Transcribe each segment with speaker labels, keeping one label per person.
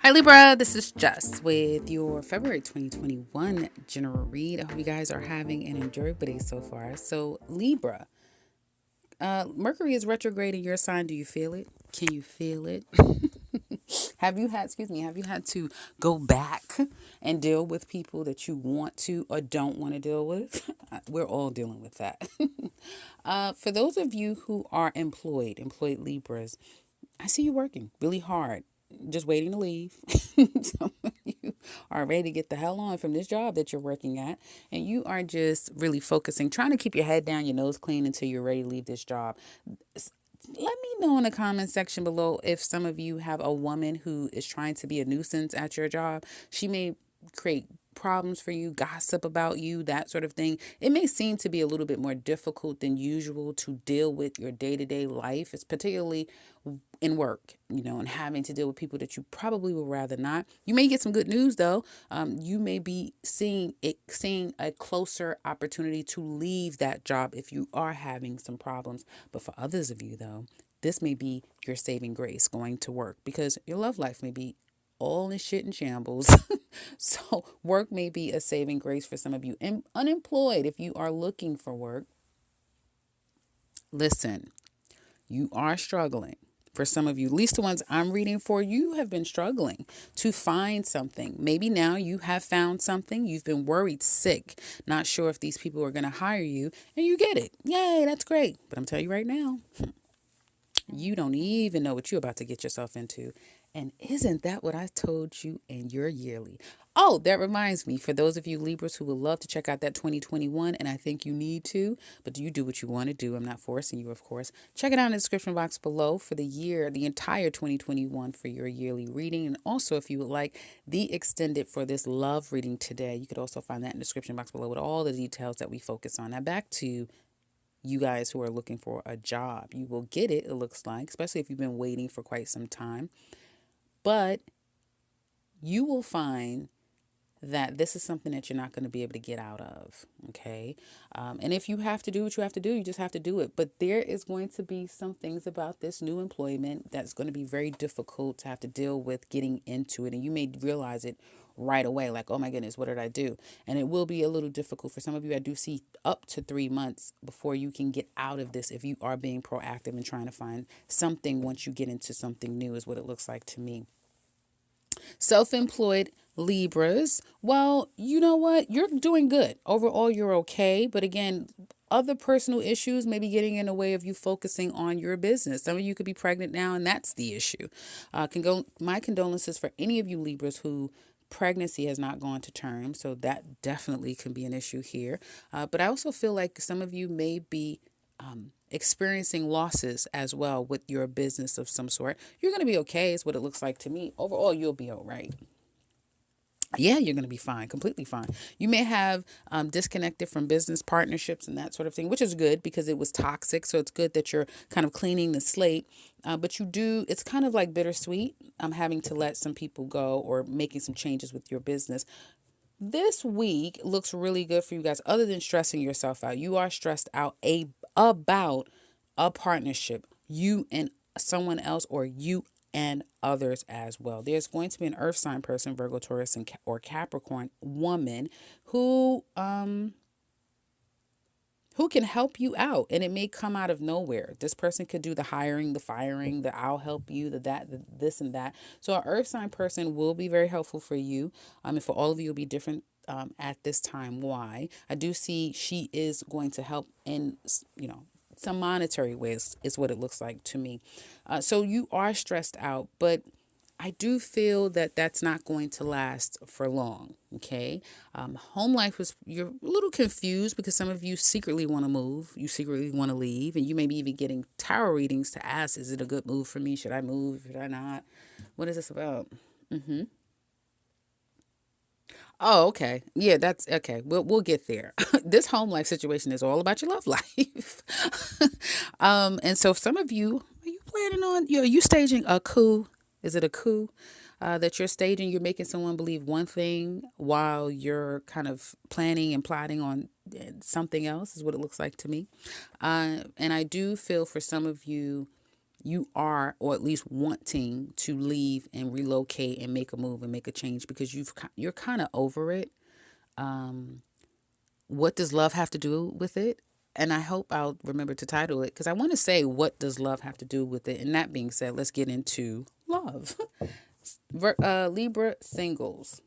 Speaker 1: Hi Libra, this is Jess with your February 2021 general read. I hope you guys are having an enjoyable day so far. So Libra, Mercury is retrograde in your sign. Do you feel it? Can you feel it? Have you had to go back and deal with people that you want to or don't want to deal with? We're all dealing with that. For those of you who are employed Libras, I see you working really hard, just waiting to leave. Some of you are ready to get the hell on from this job that you're working at, and you are just really focusing, trying to keep your head down, your nose clean until you're ready to leave this job. Let me know in the comment section below if some of you have a woman who is trying to be a nuisance at your job. She may create problems for you, gossip about you, that sort of thing. It may seem to be a little bit more difficult than usual to deal with your day-to-day life. It's particularly in work, and having to deal with people that you probably would rather not. You may get some good news though. You may be seeing a closer opportunity to leave that job if you are having some problems. But for others of you though, this may be your saving grace going to work because your love life may be all in shit and shambles. So work may be a saving grace for some of you. And unemployed, if you are looking for work, listen, you are struggling. For some of you, at least the ones I'm reading for, you have been struggling to find something. Maybe now you have found something. You've been worried sick, not sure if these people are going to hire you, and you get it. Yay, that's great. But I'm telling you right now, you don't even know what you're about to get yourself into. And isn't that what I told you in your yearly? Oh, that reminds me, for those of you Libras who would love to check out that 2021, and I think you need to, but you do what you want to do. I'm not forcing you, of course. Check it out in the description box below for the entire 2021 for your yearly reading. And also, if you would like the extended for this love reading today, you could also find that in the description box below with all the details that we focus on. Now, back to you guys who are looking for a job. You will get it, it looks like, especially if you've been waiting for quite some time. But you will find that this is something that you're not going to be able to get out of. Okay. And if you have to do what you have to do, you just have to do it. But there is going to be some things about this new employment that's going to be very difficult to have to deal with getting into it. And you may realize it right away, like, oh my goodness, what did I do? And it will be a little difficult for some of you. I do see up to 3 months before you can get out of this if you are being proactive and trying to find something once you get into something new, is what it looks like to me. Self-employed Libras, well, you know what? You're doing good. Overall, you're okay. But again, other personal issues may be getting in the way of you focusing on your business. Some of you could be pregnant now, and that's the issue. My condolences for any of you Libras who pregnancy has not gone to term. So that definitely can be an issue here. But I also feel like some of you may be experiencing losses as well with your business of some sort. You're going to be okay, is what it looks like to me. Overall, you'll be all right. Yeah, you're going to be fine, completely fine. You may have disconnected from business partnerships and that sort of thing, which is good because it was toxic. So it's good that you're kind of cleaning the slate. But it's kind of like bittersweet. Having to let some people go or making some changes with your business. This week looks really good for you guys, other than stressing yourself out. You are stressed out about a partnership, you and someone else, or you and others as well. There's going to be an earth sign person, Virgo, Taurus, or Capricorn woman who can help you out, and it may come out of nowhere. This person could do the hiring, the firing, the I'll help you, this and that. So an earth sign person will be very helpful for you. And for all of you, it'll be different at this time. Why? I do see she is going to help in, some monetary ways is what it looks like to me. So you are stressed out, but I do feel that that's not going to last for long. Okay. Home life you're a little confused because some of you secretly want to move. You secretly want to leave, and you may be even getting tarot readings to ask, is it a good move for me? Should I move? Should I not? What is this about? Oh, okay. Yeah, that's okay. We'll get there. This home life situation is all about your love life. And so some of you, are you planning on, are you staging a coup? Is it a coup that you're staging? You're making someone believe one thing while you're kind of planning and plotting on something else, is what it looks like to me. And I do feel for some of you, you are, or at least wanting to leave and relocate and make a move and make a change because you're kind of over it. What does love have to do with it? And I hope I'll remember to title it because I want to say, what does love have to do with it? And that being said, let's get into love. Libra singles.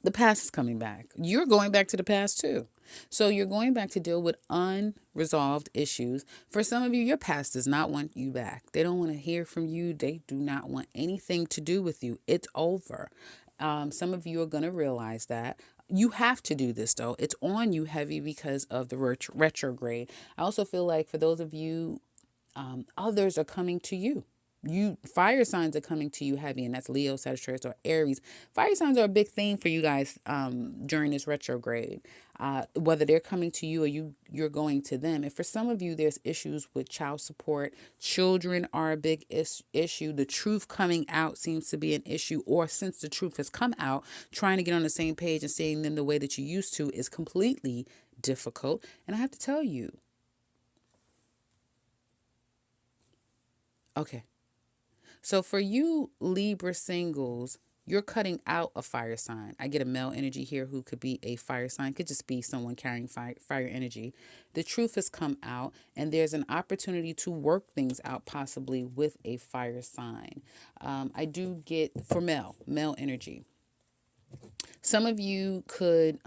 Speaker 1: The past is coming back. You're going back to the past too. So you're going back to deal with unresolved issues. For some of you, your past does not want you back. They don't want to hear from you. They do not want anything to do with you. It's over. Some of you are going to realize that. You have to do this though. It's on you heavy because of the retrograde. I also feel like for those of you, others are coming to you. Fire signs are coming to you heavy, and that's Leo, Sagittarius, or Aries. Fire signs are a big theme for you guys during this retrograde. Whether they're coming to you or you're going to them. And for some of you, there's issues with child support. Children are a big issue. The truth coming out seems to be an issue. Or since the truth has come out, trying to get on the same page and seeing them the way that you used to is completely difficult. And I have to tell you, okay. So for you Libra singles, you're cutting out a fire sign. I get a male energy here who could be a fire sign. Could just be someone carrying fire energy. The truth has come out and there's an opportunity to work things out possibly with a fire sign. I do get for male energy. Some of you could...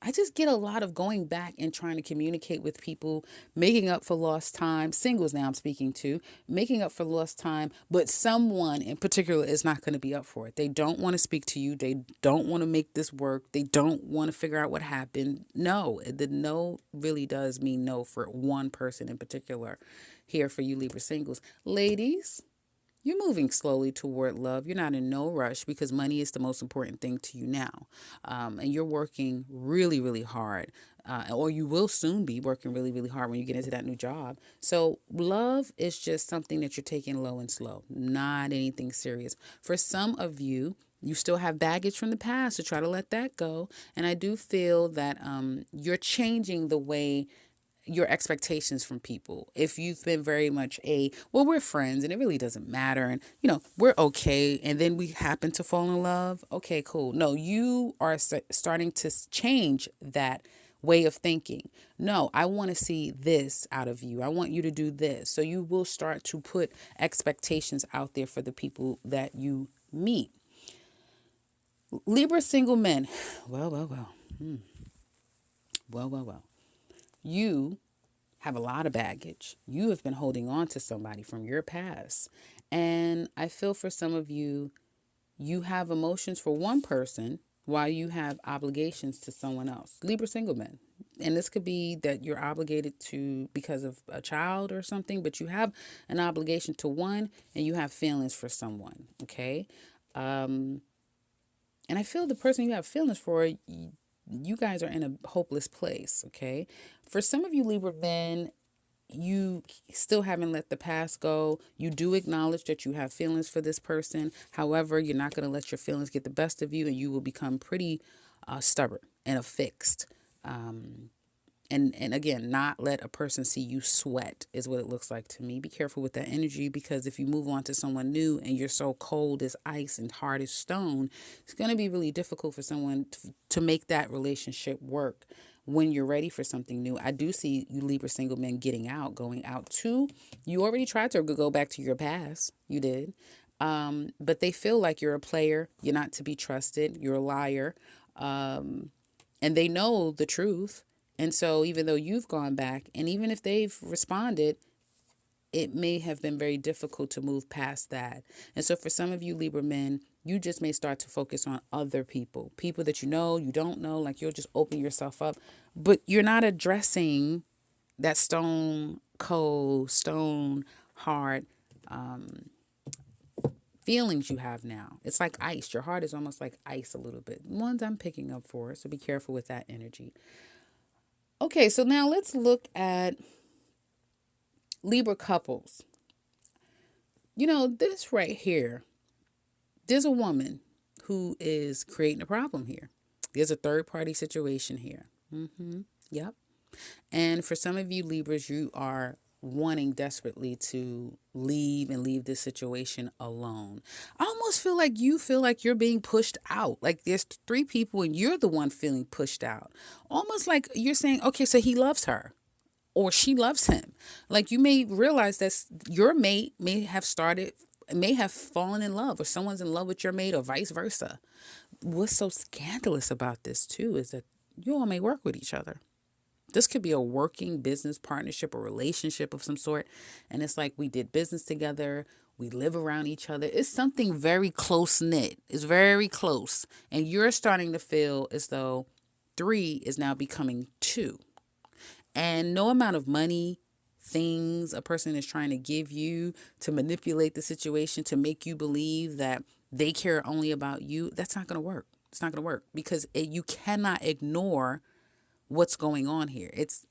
Speaker 1: I just get a lot of going back and trying to communicate with people, making up for lost time. Singles now I'm speaking to, making up for lost time, but someone in particular is not going to be up for it. They don't want to speak to you. They don't want to make this work. They don't want to figure out what happened. No, the no really does mean no for one person in particular here for you Libra singles. Ladies, you're moving slowly toward love. You're not in no rush because money is the most important thing to you now. And you're working really, really hard. Or you will soon be working really, really hard when you get into that new job. So love is just something that you're taking low and slow, not anything serious. For some of you, you still have baggage from the past, so try to let that go. And I do feel that you're changing the way your expectations from people. If you've been very much well, we're friends and it really doesn't matter. And, we're okay. And then we happen to fall in love. Okay, cool. No, you are starting to change that way of thinking. No, I want to see this out of you. I want you to do this. So you will start to put expectations out there for the people that you meet. Libra single men. Well. Well. You have a lot of baggage. You have been holding on to somebody from your past. And I feel for some of you, you have emotions for one person while you have obligations to someone else. Libra single men. And this could be that you're obligated to because of a child or something, but you have an obligation to one and you have feelings for someone. Okay. And I feel the person you have feelings for, you guys are in a hopeless place, okay? For some of you Libra men, you still haven't let the past go. You do acknowledge that you have feelings for this person. However, you're not going to let your feelings get the best of you, and you will become pretty stubborn and affixed. And again, not let a person see you sweat is what it looks like to me. Be careful with that energy because if you move on to someone new and you're so cold as ice and hard as stone, it's going to be really difficult for someone to make that relationship work when you're ready for something new. I do see you Libra single men going out too. You already tried to go back to your past. You did. But they feel like you're a player. You're not to be trusted. You're a liar. And they know the truth. And so even though you've gone back and even if they've responded, it may have been very difficult to move past that. And so for some of you Libra men, you just may start to focus on other people that you don't know, like you'll just open yourself up, but you're not addressing that stone cold, stone hard feelings you have now. It's like ice. Your heart is almost like ice a little bit. Ones I'm picking up for, so be careful with that energy. Okay, so now let's look at Libra couples. This right here, there's a woman who is creating a problem here. There's a third party situation here. Yep. And for some of you Libras, you are wanting desperately to leave and leave this situation alone. I almost feel like you're being pushed out. Like there's three people and you're the one feeling pushed out. Almost like you're saying, okay, so he loves her or she loves him. Like you may realize that your mate may have fallen in love or someone's in love with your mate or vice versa. What's so scandalous about this too is that you all may work with each other. This could be a working business partnership or relationship of some sort. And it's like we did business together. We live around each other. It's something very close knit. It's very close. And you're starting to feel as though 3 is now becoming 2. And no amount of money, things a person is trying to give you to manipulate the situation to make you believe that they care only about you, that's not going to work. It's not going to work because you cannot ignore what's going on here. It's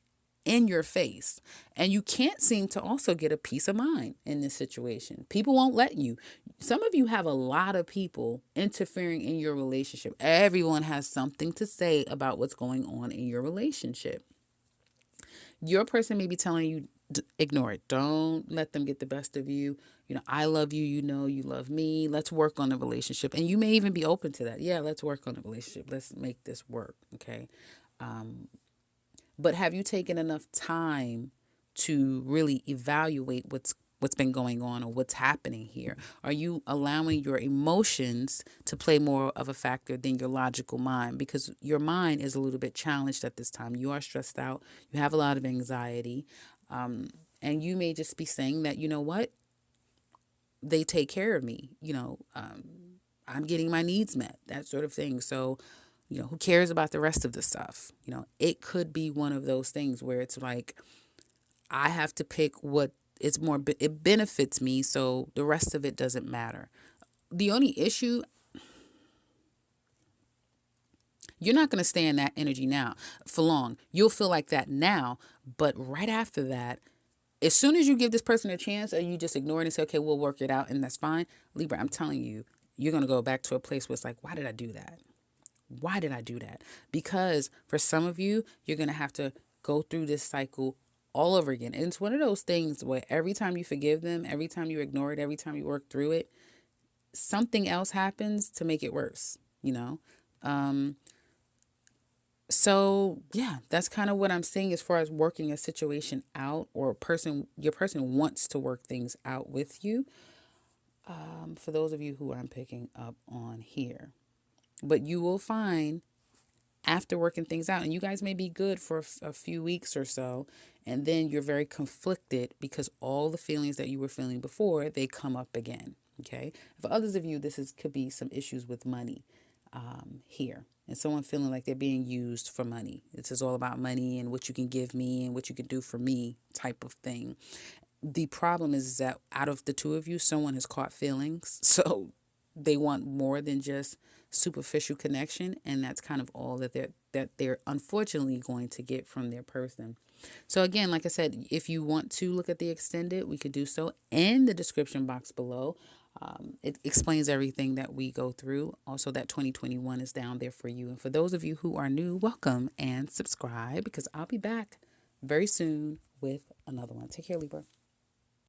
Speaker 1: in your face. And you can't seem to also get a peace of mind in this situation. People won't let you. Some of you have a lot of people interfering in your relationship. Everyone has something to say about what's going on in your relationship. Your person may be telling you, ignore it. Don't let them get the best of you. You know, I love you. You know, you love me. Let's work on the relationship. And you may even be open to that. Yeah, let's work on the relationship. Let's make this work. Okay. But have you taken enough time to really evaluate what's been going on or what's happening here? Are you allowing your emotions to play more of a factor than your logical mind? Because your mind is a little bit challenged at this time. You are stressed out. You have a lot of anxiety. And you may just be saying that, you know what? They take care of me. I'm getting my needs met, that sort of thing. So, who cares about the rest of the stuff? It could be one of those things where it's like, I have to pick what it benefits me. So the rest of it doesn't matter. The only issue, you're not going to stay in that energy now for long. You'll feel like that now, but right after that, as soon as you give this person a chance or you just ignore it and say, okay, we'll work it out and that's fine. Libra, I'm telling you, you're going to go back to a place where it's like, why did I do that? Why did I do that? Because for some of you, you're going to have to go through this cycle all over again. And it's one of those things where every time you forgive them, every time you ignore it, every time you work through it, something else happens to make it worse, So yeah, that's kind of what I'm saying as far as working a situation out, or your person wants to work things out with you. For those of you who I'm picking up on here. But you will find after working things out, and you guys may be good for a few weeks or so, and then you're very conflicted because all the feelings that you were feeling before, they come up again. Okay. For others of you, could be some issues with money here, and someone feeling like they're being used for money. This is all about money and what you can give me and what you can do for me type of thing. The problem is that out of the two of you, someone has caught feelings. So they want more than just superficial connection, and that's kind of all that they're unfortunately going to get from their person. So again, like I said, if you want to look at the extended, we could do so in the description box below. It explains everything that we go through. Also, that 2021 is down there for you. And for those of you who are new, welcome and subscribe, because I'll be back very soon with another one. Take care, Libra.